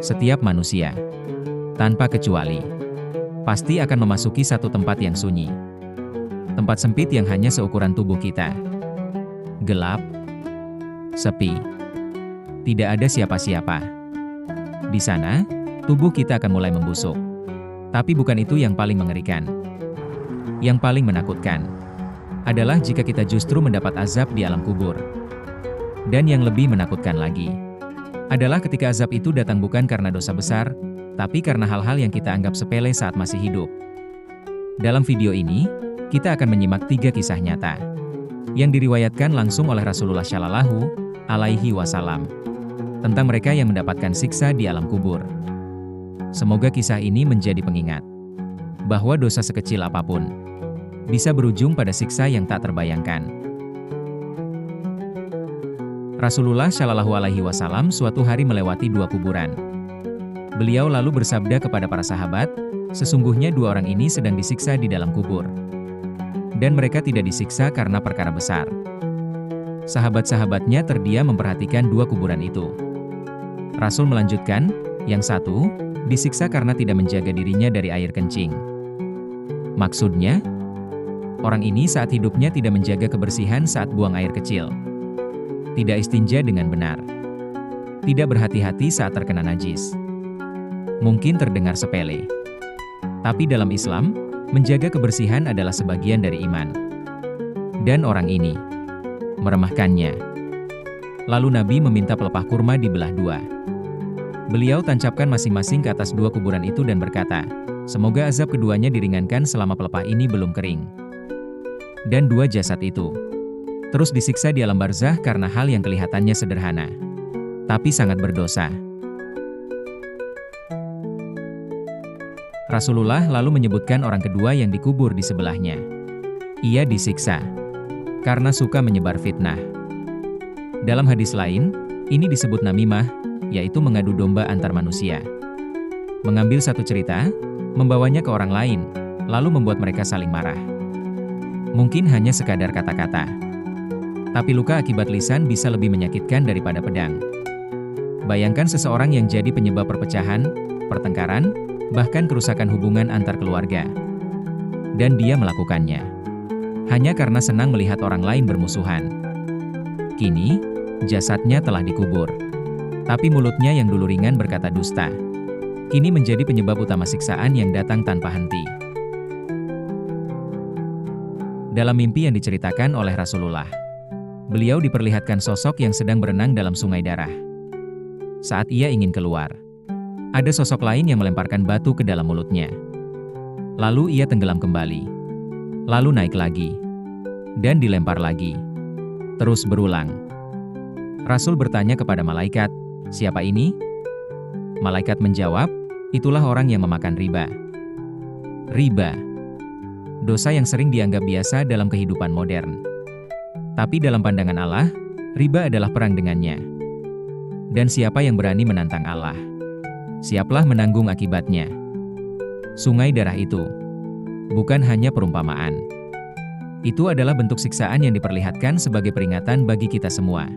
Setiap manusia, tanpa kecuali, pasti akan memasuki satu tempat yang sunyi. Tempat sempit yang hanya seukuran tubuh kita. Gelap, sepi, tidak ada siapa-siapa. Di sana, tubuh kita akan mulai membusuk. Tapi bukan itu yang paling mengerikan. Yang paling menakutkan adalah jika kita justru mendapat azab di alam kubur. Dan yang lebih menakutkan lagi adalah ketika azab itu datang bukan karena dosa besar, tapi karena hal-hal yang kita anggap sepele saat masih hidup. Dalam video ini, kita akan menyimak 3 kisah nyata yang diriwayatkan langsung oleh Rasulullah Shallallahu Alaihi Wasallam tentang mereka yang mendapatkan siksa di alam kubur. Semoga kisah ini menjadi pengingat bahwa dosa sekecil apapun bisa berujung pada siksa yang tak terbayangkan. Rasulullah Shallallahu Alaihi Wasallam suatu hari melewati 2 kuburan. Beliau lalu bersabda kepada para sahabat, sesungguhnya 2 orang ini sedang disiksa di dalam kubur. Dan mereka tidak disiksa karena perkara besar. Sahabat-sahabatnya terdiam memperhatikan 2 kuburan itu. Rasul melanjutkan, yang satu, disiksa karena tidak menjaga dirinya dari air kencing. Maksudnya, orang ini saat hidupnya tidak menjaga kebersihan saat buang air kecil. Tidak istinja dengan benar. Tidak berhati-hati saat terkena najis. Mungkin terdengar sepele. Tapi dalam Islam, menjaga kebersihan adalah sebagian dari iman. Dan orang ini meremehkannya. Lalu Nabi meminta pelepah kurma dibelah 2. Beliau tancapkan masing-masing ke atas 2 kuburan itu dan berkata, semoga azab keduanya diringankan selama pelepah ini belum kering. Dan 2 jasad itu terus disiksa di alam barzah karena hal yang kelihatannya sederhana, tapi sangat berdosa. Rasulullah lalu menyebutkan orang kedua yang dikubur di sebelahnya. Ia disiksa karena suka menyebar fitnah. Dalam hadis lain, ini disebut namimah, yaitu mengadu domba antar manusia. Mengambil satu cerita, membawanya ke orang lain, lalu membuat mereka saling marah. Mungkin hanya sekadar kata-kata. Tapi luka akibat lisan bisa lebih menyakitkan daripada pedang. Bayangkan seseorang yang jadi penyebab perpecahan, pertengkaran, bahkan kerusakan hubungan antar keluarga. Dan dia melakukannya hanya karena senang melihat orang lain bermusuhan. Kini, jasadnya telah dikubur. Tapi mulutnya yang dulu ringan berkata dusta, kini menjadi penyebab utama siksaan yang datang tanpa henti. Dalam mimpi yang diceritakan oleh Rasulullah, beliau diperlihatkan sosok yang sedang berenang dalam sungai darah. Saat ia ingin keluar, ada sosok lain yang melemparkan batu ke dalam mulutnya. Lalu ia tenggelam kembali. Lalu naik lagi. Dan dilempar lagi. Terus berulang. Rasul bertanya kepada malaikat, siapa ini? Malaikat menjawab, itulah orang yang memakan riba. Riba. Dosa yang sering dianggap biasa dalam kehidupan modern. Tapi dalam pandangan Allah, riba adalah perang dengannya. Dan siapa yang berani menantang Allah, siaplah menanggung akibatnya. Sungai darah itu bukan hanya perumpamaan. Itu adalah bentuk siksaan yang diperlihatkan sebagai peringatan bagi kita semua.